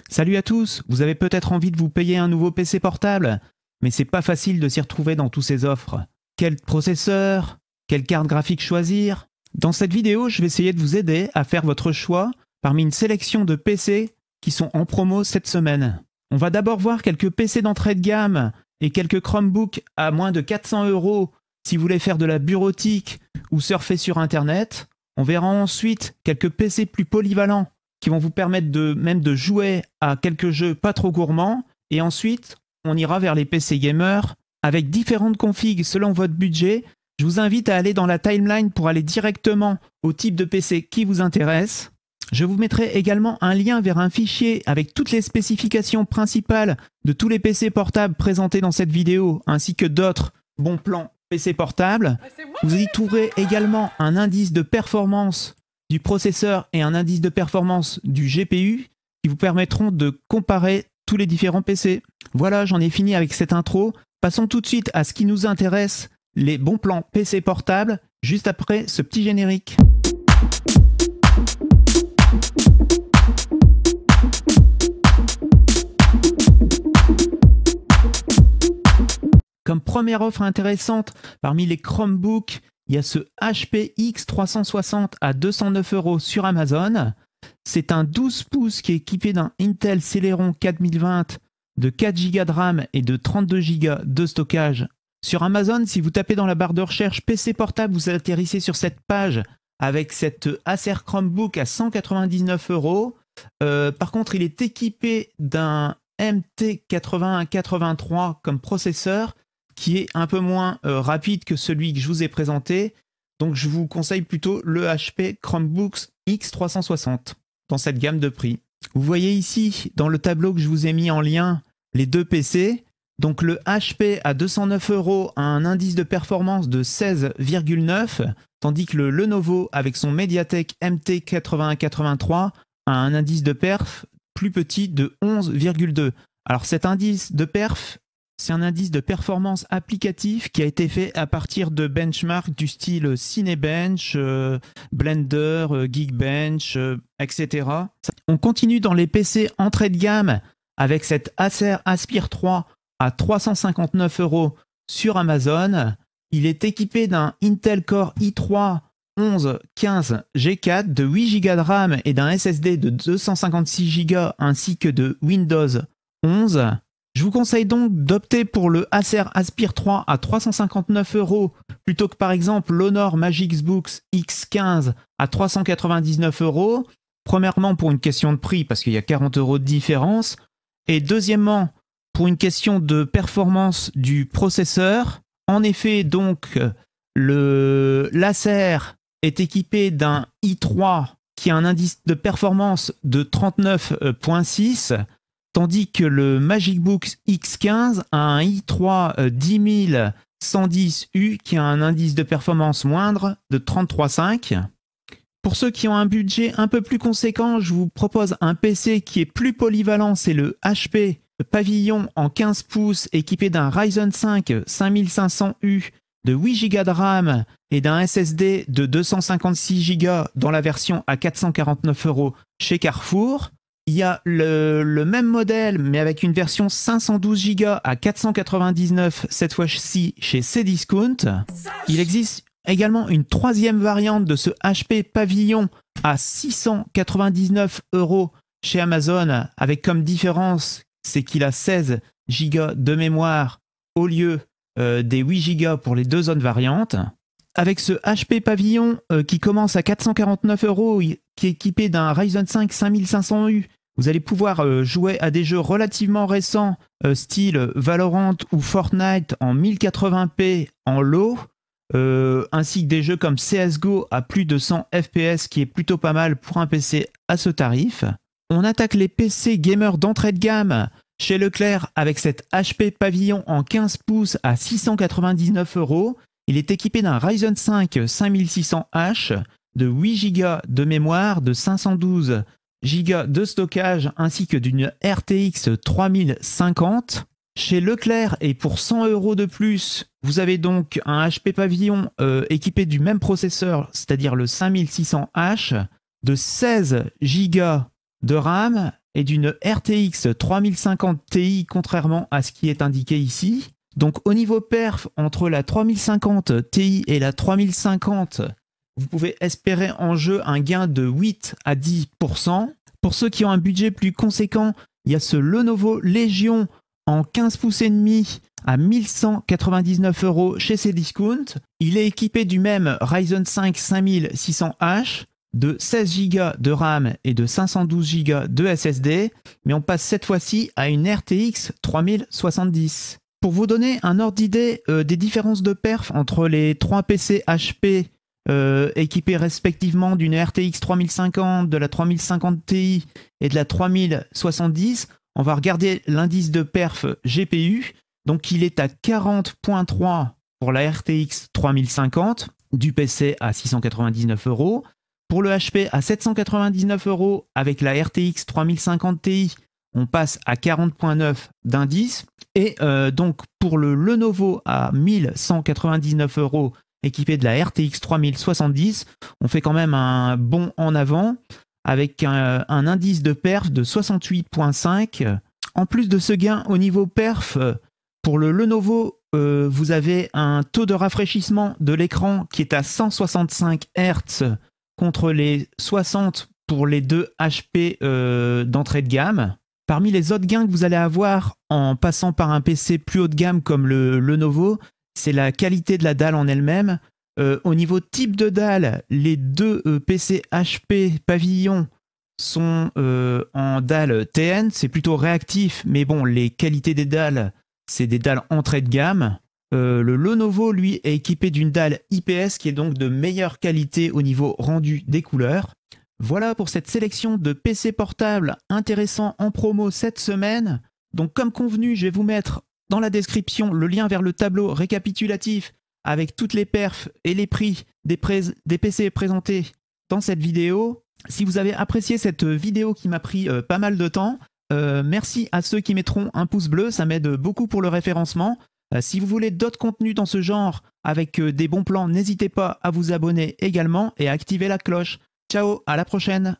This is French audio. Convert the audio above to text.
Salut à tous, vous avez peut-être envie de vous payer un nouveau PC portable, mais c'est pas facile de s'y retrouver dans tous ces offres. Quel processeur? Quelle carte graphique choisir? Dans cette vidéo, je vais essayer de vous aider à faire votre choix parmi une sélection de PC qui sont en promo cette semaine. On va d'abord voir quelques PC d'entrée de gamme et quelques Chromebooks à moins de 400 € si vous voulez faire de la bureautique ou surfer sur Internet. On verra ensuite quelques PC plus polyvalents qui vont vous permettre même de jouer à quelques jeux pas trop gourmands. Et ensuite, on ira vers les PC gamers avec différentes configs selon votre budget. Je vous invite à aller dans la timeline pour aller directement au type de PC qui vous intéresse. Je vous mettrai également un lien vers un fichier avec toutes les spécifications principales de tous les PC portables présentés dans cette vidéo, ainsi que d'autres bons plans PC portables. Vous y trouverez également un indice de performance du processeur et un indice de performance du GPU qui vous permettront de comparer tous les différents PC. Voilà, j'en ai fini avec cette intro. Passons tout de suite à ce qui nous intéresse, les bons plans PC portables, juste après ce petit générique. Comme première offre intéressante, parmi les Chromebooks, il y a ce HP X360 à 209 € sur Amazon. C'est un 12 pouces qui est équipé d'un Intel Celeron 4020 de 4 Go de RAM et de 32 Go de stockage. Sur Amazon, si vous tapez dans la barre de recherche PC portable, vous atterrissez sur cette page avec cette Acer Chromebook à 199 €. Par contre, il est équipé d'un MT8183 comme processeur, qui est un peu moins rapide que celui que je vous ai présenté. Donc je vous conseille plutôt le HP Chromebooks X360 dans cette gamme de prix. Vous voyez ici, dans le tableau que je vous ai mis en lien, les deux PC. Donc le HP à 209 € a un indice de performance de 16,9, tandis que le Lenovo, avec son Mediatek MT8183, a un indice de perf plus petit de 11,2. Alors cet indice de perf, c'est un indice de performance applicatif qui a été fait à partir de benchmarks du style Cinebench, Blender, Geekbench, etc. On continue dans les PC entrée de gamme avec cette Acer Aspire 3 à 359 € sur Amazon. Il est équipé d'un Intel Core i3 1115 G4 de 8 Go de RAM et d'un SSD de 256 Go ainsi que de Windows 11. Je vous conseille donc d'opter pour le Acer Aspire 3 à 359 € plutôt que par exemple l'Honor Magixbook X15 à 399 €. Premièrement pour une question de prix parce qu'il y a 40 € de différence. Et deuxièmement pour une question de performance du processeur. En effet donc l'Acer est équipé d'un i3 qui a un indice de performance de 39,6, tandis que le Magicbook X15 a un i3 10110U qui a un indice de performance moindre de 33,5. Pour ceux qui ont un budget un peu plus conséquent, je vous propose un PC qui est plus polyvalent, c'est le HP Pavilion en 15 pouces équipé d'un Ryzen 5 5500U de 8 Go de RAM et d'un SSD de 256 Go dans la version à 449 € chez Carrefour. Il y a le même modèle, mais avec une version 512 Go à 499, cette fois-ci chez Cdiscount. Il existe également une troisième variante de ce HP Pavilion à 699 € chez Amazon, avec comme différence, c'est qu'il a 16 Go de mémoire au lieu des 8 Go pour les deux autres variantes. Avec ce HP Pavilion qui commence à 449 €, qui est équipé d'un Ryzen 5 5500U, vous allez pouvoir jouer à des jeux relativement récents, style Valorant ou Fortnite en 1080p en low, ainsi que des jeux comme CSGO à plus de 100 FPS, qui est plutôt pas mal pour un PC à ce tarif. On attaque les PC gamers d'entrée de gamme chez Leclerc avec cette HP Pavilion en 15 pouces à 699 €. Il est équipé d'un Ryzen 5 5600H, de 8 Go de mémoire, de 512 Go de stockage ainsi que d'une RTX 3050. Chez Leclerc et pour 100 € de plus, vous avez donc un HP Pavilion équipé du même processeur, c'est-à-dire le 5600H, de 16 Go de RAM et d'une RTX 3050 Ti, contrairement à ce qui est indiqué ici. Donc au niveau perf, entre la 3050 Ti et la 3050, vous pouvez espérer en jeu un gain de 8 à 10%. Pour ceux qui ont un budget plus conséquent, il y a ce Lenovo Legion en 15 pouces et demi à 1199 € chez Cdiscount. Il est équipé du même Ryzen 5 5600H, de 16 Go de RAM et de 512 Go de SSD, mais on passe cette fois-ci à une RTX 3070. Pour vous donner un ordre d'idée des différences de perf entre les 3 PC HP équipés respectivement d'une RTX 3050, de la 3050 Ti et de la 3070, on va regarder l'indice de perf GPU. Donc il est à 40.3 pour la RTX 3050, du PC à 699 €. Pour le HP à 799 € avec la RTX 3050 Ti, on passe à 40.9 d'indice. Et donc pour le Lenovo à 1199 € équipé de la RTX 3070, on fait quand même un bond en avant avec un indice de perf de 68.5. En plus de ce gain au niveau perf, pour le Lenovo, vous avez un taux de rafraîchissement de l'écran qui est à 165 Hz contre les 60 pour les deux HP d'entrée de gamme. Parmi les autres gains que vous allez avoir en passant par un PC plus haut de gamme comme le Lenovo, c'est la qualité de la dalle en elle-même. Au niveau type de dalle, les deux PC HP Pavillon sont en dalle TN, c'est plutôt réactif, mais bon, les qualités des dalles, c'est des dalles entrée de gamme. Le Lenovo, lui, est équipé d'une dalle IPS qui est donc de meilleure qualité au niveau rendu des couleurs. Voilà pour cette sélection de PC portables intéressants en promo cette semaine. Donc comme convenu, je vais vous mettre dans la description le lien vers le tableau récapitulatif avec toutes les perfs et les prix des PC présentés dans cette vidéo. Si vous avez apprécié cette vidéo qui m'a pris pas mal de temps, merci à ceux qui mettront un pouce bleu, ça m'aide beaucoup pour le référencement. Si vous voulez d'autres contenus dans ce genre avec des bons plans, n'hésitez pas à vous abonner également et à activer la cloche. Ciao, à la prochaine!